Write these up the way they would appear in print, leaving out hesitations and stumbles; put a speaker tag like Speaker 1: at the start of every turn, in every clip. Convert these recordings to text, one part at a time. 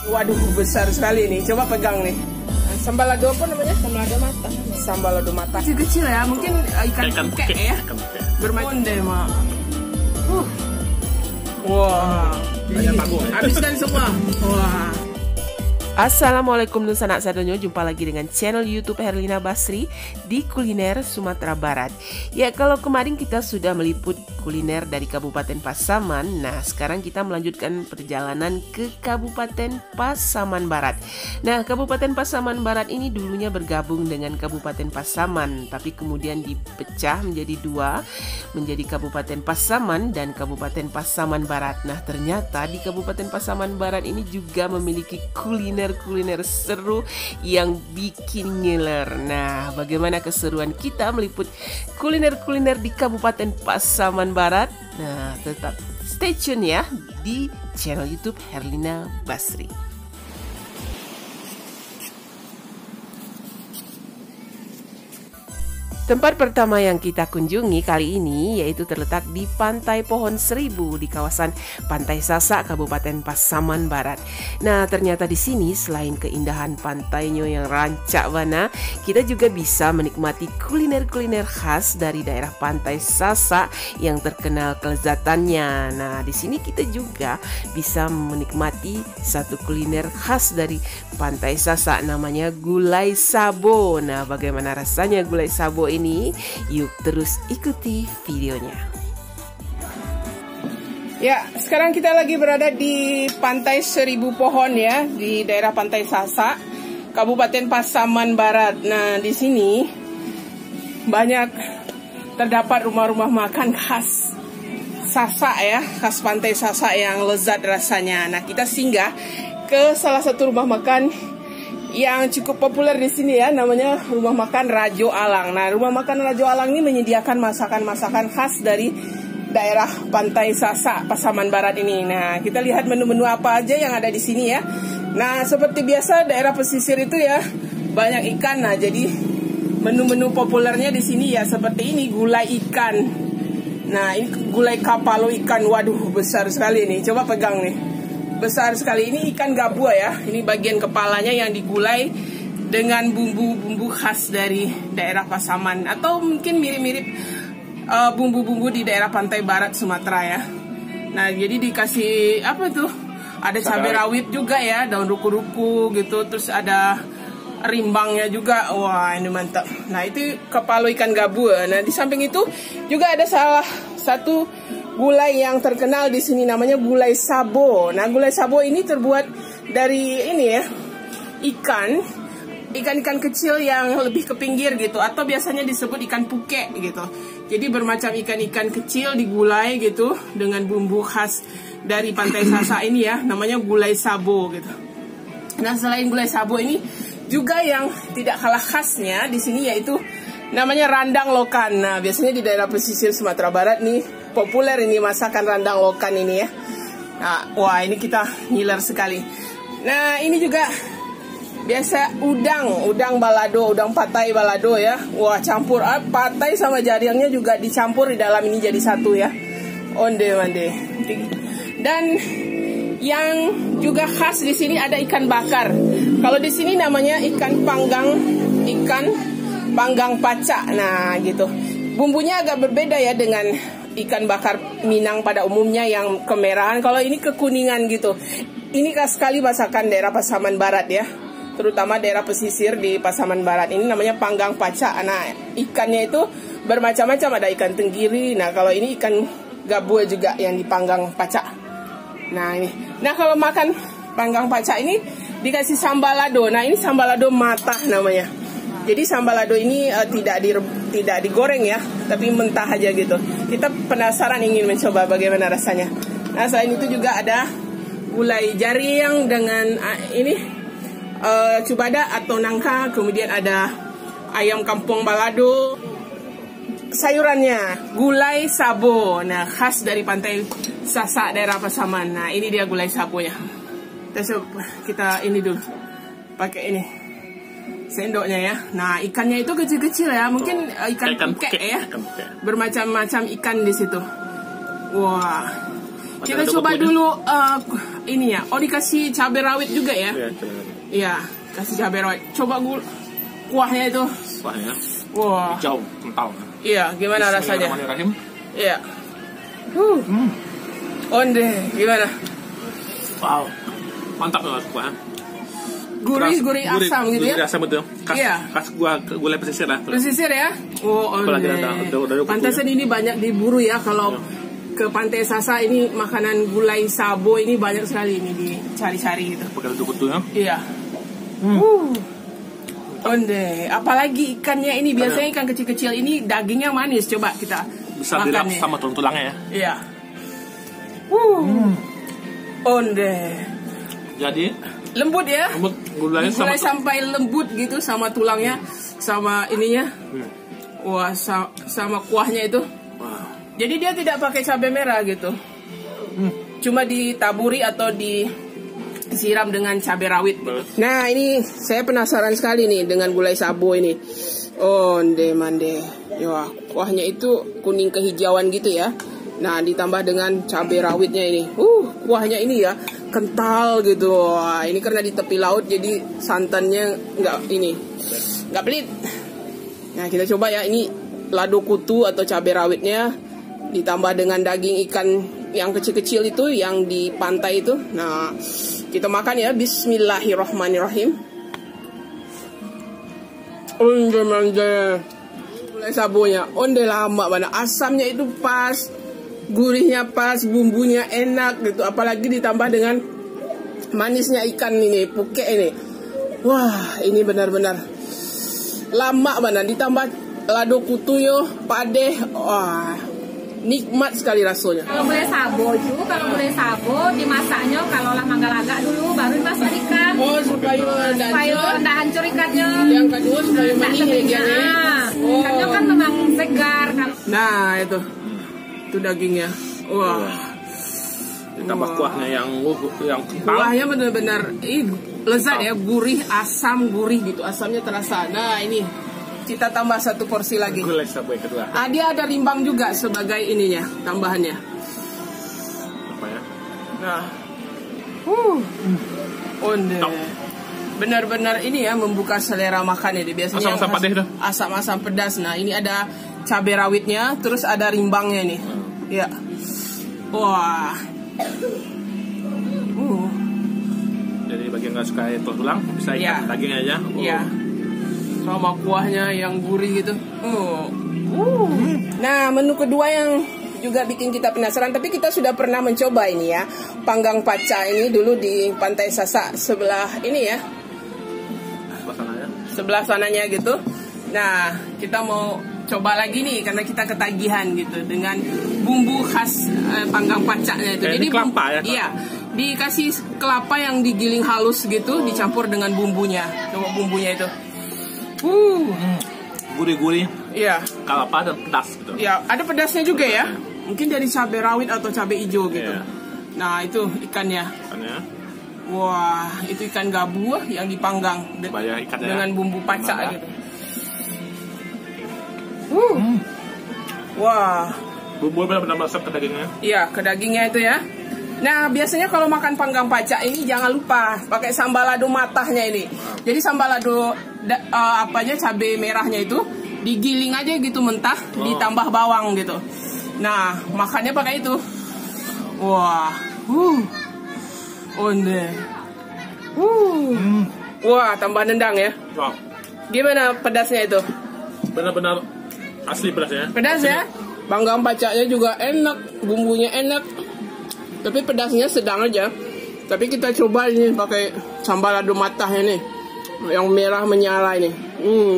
Speaker 1: Waduh, besar sekali nih. Coba pegang nih. Sambal lado apa namanya?
Speaker 2: Sambal lado mata.
Speaker 1: Sambal lado mata. Kecil-kecil ya, mungkin ikan buke ya. Bermacam deh, Mak. Wah. Habiskan semua. Wah. Assalamualaikum dan sanak sadonyo, jumpa lagi dengan channel YouTube Herlina Basri di kuliner Sumatera Barat. Ya, kalau kemarin kita sudah meliput kuliner dari Kabupaten Pasaman, nah sekarang kita melanjutkan perjalanan ke Kabupaten Pasaman Barat. Nah, Kabupaten Pasaman Barat ini dulunya bergabung dengan Kabupaten Pasaman, tapi kemudian dipecah menjadi dua, menjadi Kabupaten Pasaman dan Kabupaten Pasaman Barat. Nah, ternyata di Kabupaten Pasaman Barat ini juga memiliki kuliner seru yang bikin ngiler. Nah, bagaimana keseruan kita meliput kuliner-kuliner di Kabupaten Pasaman Barat? Nah, tetap stay tune ya di channel YouTube Herlina Basri. Tempat pertama yang kita kunjungi kali ini yaitu terletak di Pantai Pohon Seribu di kawasan Pantai Sasak, Kabupaten Pasaman Barat. Nah, ternyata di sini selain keindahan pantainya yang rancak bana, kita juga bisa menikmati kuliner-kuliner khas dari daerah Pantai Sasak yang terkenal kelezatannya. Nah, di sini kita juga bisa menikmati satu kuliner khas dari Pantai Sasak, namanya gulai sabo. Nah, bagaimana rasanya gulai sabo ini? Yuk terus ikuti videonya. Ya, sekarang kita lagi berada di Pantai Seribu Pohon ya, di daerah Pantai Sasak, Kabupaten Pasaman Barat. Nah, di sini banyak terdapat rumah-rumah makan khas Sasak ya, khas Pantai Sasak yang lezat rasanya. Nah, kita singgah ke salah satu rumah makan yang cukup populer di sini ya, namanya Rumah Makan Rajo Alang. Nah, Rumah Makan Rajo Alang ini menyediakan masakan-masakan khas dari daerah Pantai Sasak, Pasaman Barat ini. Nah, kita lihat menu-menu apa aja yang ada di sini ya. Nah, seperti biasa daerah pesisir itu ya banyak ikan. Nah, jadi menu-menu populernya di sini ya seperti ini, gulai ikan. Nah, ini gulai kapalo ikan. Waduh, besar sekali nih. Coba pegang nih. Besar sekali, ini ikan gabua ya. Ini bagian kepalanya yang digulai dengan bumbu-bumbu khas dari daerah Pasaman, atau mungkin mirip-mirip bumbu-bumbu di daerah Pantai Barat Sumatera ya. Nah, jadi dikasih apa tuh? Ada cabai rawit juga ya, daun ruku-ruku gitu, terus ada rimbangnya juga. Wah, ini mantap. Nah, itu kepala ikan gabua. Nah, di samping itu juga ada salah satu gulai yang terkenal di sini, namanya gulai sabo. Nah, gulai sabo ini terbuat dari ini ya, ikan kecil yang lebih ke pinggir gitu, atau biasanya disebut ikan puke gitu. Jadi bermacam ikan-ikan kecil digulai gitu dengan bumbu khas dari Pantai Sasak ini ya, namanya gulai sabo gitu. Nah, selain gulai sabo ini juga yang tidak kalah khasnya di sini yaitu namanya randang lokan. Nah, biasanya di daerah pesisir Sumatera Barat nih populer ini masakan randang lokan ini ya. Nah, wah, ini kita ngiler sekali. Nah, ini juga biasa udang balado, udang patai balado ya. Wah, campur patai sama jaringnya juga dicampur di dalam ini jadi satu ya. Onde mande. Dan yang juga khas di sini ada ikan bakar. Kalau di sini namanya ikan panggang paca. Nah, gitu. Bumbunya agak berbeda ya dengan ikan bakar Minang pada umumnya yang kemerahan. Kalau ini kekuningan gitu. Ini khas sekali masakan daerah Pasaman Barat ya, terutama daerah pesisir di Pasaman Barat. Ini namanya panggang paca. Nah, ikannya itu bermacam-macam, ada ikan tenggiri. Nah, kalau ini ikan gabua juga yang dipanggang paca. Nah, ini. Nah, kalau makan panggang paca ini dikasih sambal lado. Nah, ini sambal lado mata namanya. Jadi sambal lado ini tidak digoreng ya, tapi mentah aja gitu. Kita penasaran ingin mencoba bagaimana rasanya. Nah, selain itu juga ada gulai jaring dengan ini cubada atau nangka, kemudian ada ayam kampung balado. Sayurannya gulai sabo. Nah, khas dari Pantai Sasak daerah Pasaman. Nah, ini dia gulai sabonya. Kita ini dulu pakai ini sendoknya ya. Nah, ikannya itu kecil-kecil ya, mungkin ikan puke ya. Bermacam-macam ikan di situ. Wah, Kita coba dulu ini ya. Oh, dikasih cabai rawit juga ya? Iya, kasih cabai rawit. Coba kuahnya itu.
Speaker 2: Kuahnya.
Speaker 1: Wah.
Speaker 2: Hijau, kental.
Speaker 1: Iya, gimana rasanya?
Speaker 2: Bismillahirrahmanirrahim.
Speaker 1: Iya. Onde, gimana?
Speaker 2: Wow, mantap banget kuahnya.
Speaker 1: Gurih asam gitu ya?
Speaker 2: Gurih asam betul. Khas gulai pesisir lah.
Speaker 1: Pesisir ya? Oh, pantasan ini banyak diburu ya kalau ke Pantai Sasak ini makanan gulai sabo ini banyak sekali ini dicari-cari gitu.
Speaker 2: Pakai kutu ya?
Speaker 1: Iya. Onde, apalagi ikannya ini biasanya ikan kecil-kecil ini dagingnya manis. Coba kita
Speaker 2: bisa dilap sama tulang-tulangnya ya?
Speaker 1: Iya. Onde.
Speaker 2: Jadi
Speaker 1: lembut ya?
Speaker 2: Lembut, gulai
Speaker 1: sampai lembut gitu sama tulangnya, sama ininya. Wah, sama kuahnya itu.
Speaker 2: Wow.
Speaker 1: Jadi dia tidak pakai cabai merah gitu. Cuma ditaburi atau disiram dengan cabai rawit gitu. Nah, ini saya penasaran sekali nih dengan gulai sabo ini. Onde mande. Wah, kuahnya itu kuning kehijauan gitu ya. Nah, ditambah dengan cabai rawitnya ini. Kuahnya ini ya kental gitu. Wah, ini karena di tepi laut jadi santannya nggak pelit. Nah, kita coba ya, ini lado kutu atau cabai rawitnya ditambah dengan daging ikan yang kecil-kecil itu yang di pantai itu. Nah, kita makan ya. Bismillahirrahmanirrahim. Onde mande. Gulai sabonya onde lama banget. Asamnya itu pas, gurihnya pas, bumbunya enak gitu. Apalagi ditambah dengan manisnya ikan ini, puke ini. Wah, ini benar-benar lama banget. Ditambah lado kutuyo, padeh. Wah, nikmat sekali rasanya.
Speaker 3: Kalau gulai sabo dimasaknya kalau lah mangga-laga dulu baru dimasak ikan.
Speaker 1: Oh, supaya
Speaker 3: tidak hancur ikannya.
Speaker 1: Yang kedua supaya manis ya.
Speaker 3: Ikannya kan memang segar kan.
Speaker 1: Nah, itu dagingnya. Wah.
Speaker 2: Ditambah kuahnya yang kental.
Speaker 1: Kuahnya benar-benar lezat ya, gurih, asam, gurih gitu. Asamnya terasa. Nah, ini kita tambah satu porsi lagi.
Speaker 2: Gulai sabo yang kedua.
Speaker 1: Dia ada rimbang juga sebagai ininya, tambahannya.
Speaker 2: Apa ya?
Speaker 1: Nah. Onde. Benar-benar ini ya membuka selera makan ini. Biasanya
Speaker 2: asam-asam pedas tuh.
Speaker 1: Asam-asam pedas. Nah, ini ada cabai rawitnya, terus ada rimbangnya nih. Ya. Wah.
Speaker 2: Jadi bagi yang nggak suka tulang bisa ikan daging aja.
Speaker 1: Iya. Sama kuahnya yang gurih gitu. Nah, menu kedua yang juga bikin kita penasaran, tapi kita sudah pernah mencoba ini ya, panggang paca ini dulu di Pantai Sasak sebelah ini ya. Sebelah sananya gitu. Nah, kita mau coba lagi nih karena kita ketagihan gitu dengan bumbu khas panggang pacanya itu.
Speaker 2: Jadi kelapa ya?
Speaker 1: Iya, dikasih kelapa yang digiling halus gitu, dicampur dengan bumbunya. Coba bumbunya itu.
Speaker 2: Gurih-gurih.
Speaker 1: Iya.
Speaker 2: Kelapa dan pedas gitu.
Speaker 1: Iya, ada pedasnya juga ya. Mungkin dari cabai rawit atau cabai hijau gitu. Nah, itu ikannya. Wah, itu ikan gabu yang dipanggang dengan bumbu paca gitu. Wah.
Speaker 2: Bumbu benar-benar masuk ke dagingnya.
Speaker 1: Iya, ke dagingnya itu ya. Nah, biasanya kalau makan panggang paca ini jangan lupa pakai sambal lado matahnya ini. Jadi sambal lado cabai merahnya itu digiling aja gitu mentah, ditambah bawang gitu. Nah, makannya pakai itu. Wah. Onde. Wah, tambah nendang ya.
Speaker 2: Wow.
Speaker 1: Gimana pedasnya itu?
Speaker 2: Benar-benar asli pedasnya.
Speaker 1: Pedas ya? Panggang pacanya juga enak, bumbunya enak. Tapi pedasnya sedang aja. Tapi kita coba ini pakai sambal lado matahnya nih. Yang merah menyala ini.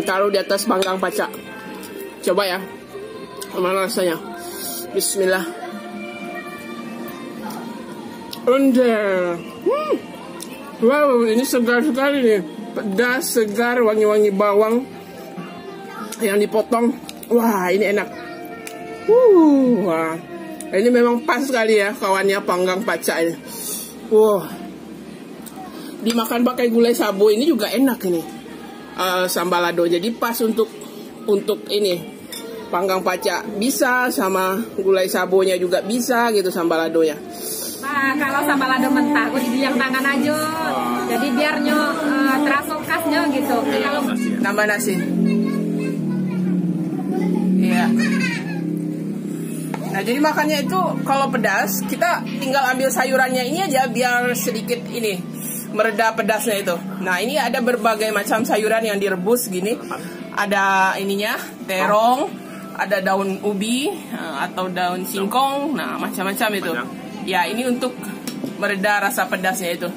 Speaker 1: Taruh di atas panggang paca. Coba ya. Gimana rasanya? Bismillah. Wow, ini segar sekali nih. Pedas, segar, wangi-wangi bawang yang dipotong. Wah, ini enak. Wah, ini memang pas sekali ya kawannya panggang paca ini. Wah, dimakan pakai gulai sabo ini juga enak ini. Sambal lado, jadi pas untuk ini panggang paca bisa, sama gulai sabonya juga bisa gitu sambal ladonya.
Speaker 3: Nah, kalau sambal lado mentah, gue dibilang tangan aja. Jadi biarnya terasa khasnya gitu. Kalau
Speaker 1: tambah nasi. Iya. Nah, jadi makannya itu kalau pedas, kita tinggal ambil sayurannya ini aja biar sedikit ini mereda pedasnya itu. Nah, ini ada berbagai macam sayuran yang direbus gini. Ada ininya, terong, ada daun ubi atau daun singkong. Nah, macam-macam itu. Ya, ini untuk mereda rasa pedasnya itu.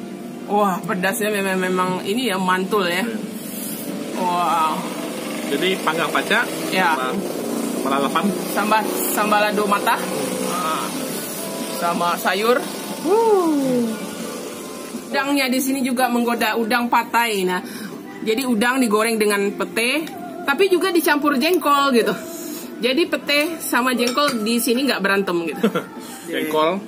Speaker 1: Wah, pedasnya memang ini ya mantul ya. Wow.
Speaker 2: Jadi panggang paca,
Speaker 1: ya.
Speaker 2: Lalapan,
Speaker 1: sambal lado matah, sama sayur. Udangnya di sini juga menggoda, udang patai. Nah, jadi udang digoreng dengan pete, tapi juga dicampur jengkol gitu. Jadi pete sama jengkol di sini nggak berantem gitu.
Speaker 2: Jengkol,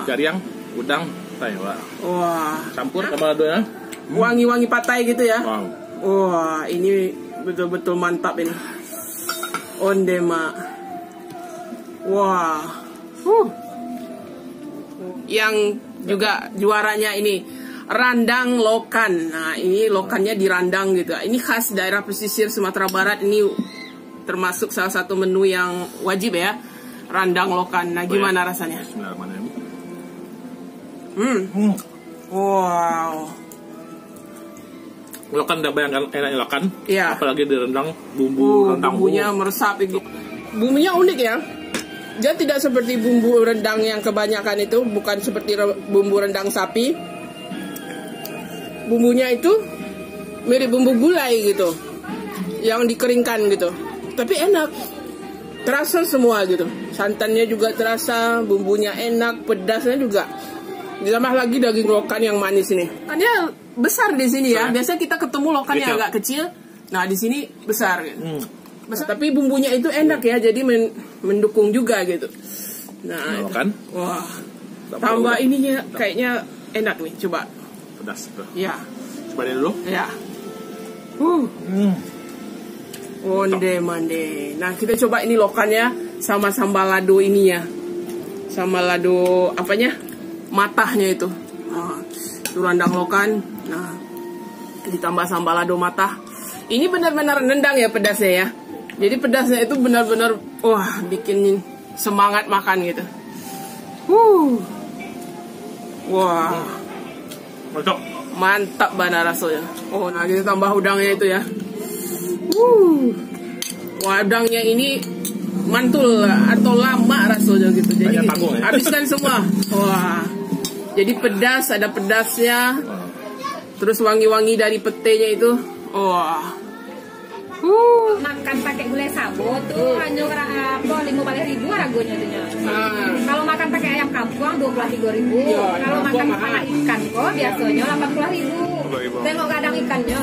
Speaker 2: jariang, udang, patai.
Speaker 1: Wah.
Speaker 2: Campur sama ladonya.
Speaker 1: Wangi-wangi patai gitu ya.
Speaker 2: Wow.
Speaker 1: Wah, ini betul-betul mantap ini. Onde mak. Wah. Yang juga juaranya ini randang lokan. Nah, ini lokannya dirandang gitu. Ini khas daerah pesisir Sumatera Barat. Ini termasuk salah satu menu yang wajib ya. Randang lokan. Nah, gimana rasanya? Wow.
Speaker 2: Lokan udah bayangkan enaknya lokan.
Speaker 1: Iya.
Speaker 2: Apalagi direndang bumbu rendang.
Speaker 1: Bumbunya meresap gitu. Bumbunya unik ya. Dia tidak seperti bumbu rendang yang kebanyakan itu, bukan seperti bumbu rendang sapi. Bumbunya itu mirip bumbu gulai gitu, yang dikeringkan gitu. Tapi enak, terasa semua gitu. Santannya juga terasa, bumbunya enak, pedasnya juga. Ditambah lagi daging lokan yang manis ini. Dia besar di sini ya. Biasanya kita ketemu lokan yang agak kecil. Nah, di sini besar gitu. Besar. Tapi bumbunya itu enak ya, jadi mendukung juga gitu. Nah,
Speaker 2: lokan.
Speaker 1: Wah. Tambah ininya kayaknya enak nih, coba.
Speaker 2: Pedas tuh.
Speaker 1: Ya.
Speaker 2: Coba dulu.
Speaker 1: Ya. Onde mande. Nah, kita coba ini lokannya sama sambal lado ininya. Sama lado apanya? Matahnya itu. Nah, itu randang lokan. Nah, ditambah sambal lado matah. Ini benar-benar nendang ya pedasnya ya. Jadi pedasnya itu benar-benar wah, bikin semangat makan gitu. Wah.
Speaker 2: Mantap.
Speaker 1: Mantap banget rasanya. Oh, nah kita tambah udangnya itu ya. Wah, udangnya ini mantul atau lama rasanya gitu. Jadi
Speaker 2: tanggung, ya?
Speaker 1: habiskan semua. Wah. Jadi pedas, ada pedasnya. Terus wangi-wangi dari petenya itu. Wah.
Speaker 3: Makan pakai gulai sabo tuh hanya apa 15.000 harganya tuh. Kalau makan pakai ayam kampung 23.000. Kalau makan kepala ikan kok biasanya 80.000. Tengok kadang ikannya.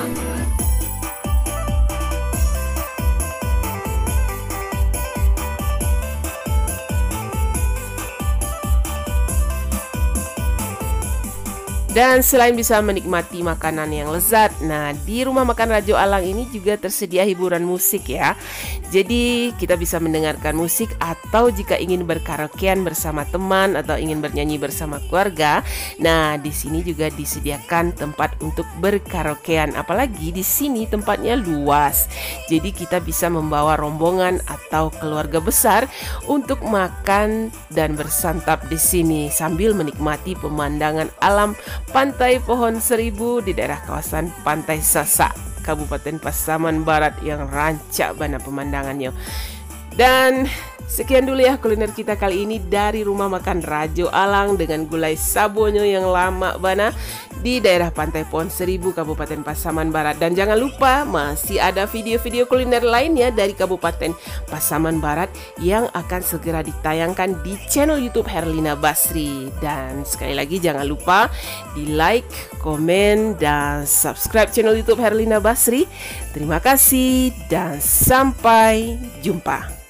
Speaker 4: Dan selain bisa menikmati makanan yang lezat, nah di rumah makan Rajo Alang ini juga tersedia hiburan musik ya. Jadi kita bisa mendengarkan musik atau jika ingin berkaraokean bersama teman atau ingin bernyanyi bersama keluarga, nah di sini juga disediakan tempat untuk berkaraokean. Apalagi di sini tempatnya luas, jadi kita bisa membawa rombongan atau keluarga besar untuk makan dan bersantap di sini sambil menikmati pemandangan alam Pantai Pohon Seribu di daerah kawasan Pantai Sasak, Kabupaten Pasaman Barat yang rancak bana pemandangannya. Dan sekian dulu ya kuliner kita kali ini dari rumah makan Rajo Alang dengan gulai sabonya yang lama bana di daerah Pantai Pohon Seribu, Kabupaten Pasaman Barat. Dan jangan lupa masih ada video-video kuliner lainnya dari Kabupaten Pasaman Barat yang akan segera ditayangkan di channel YouTube Herlina Basri. Dan sekali lagi jangan lupa di like, komen, dan subscribe channel YouTube Herlina Basri. Terima kasih dan sampai jumpa.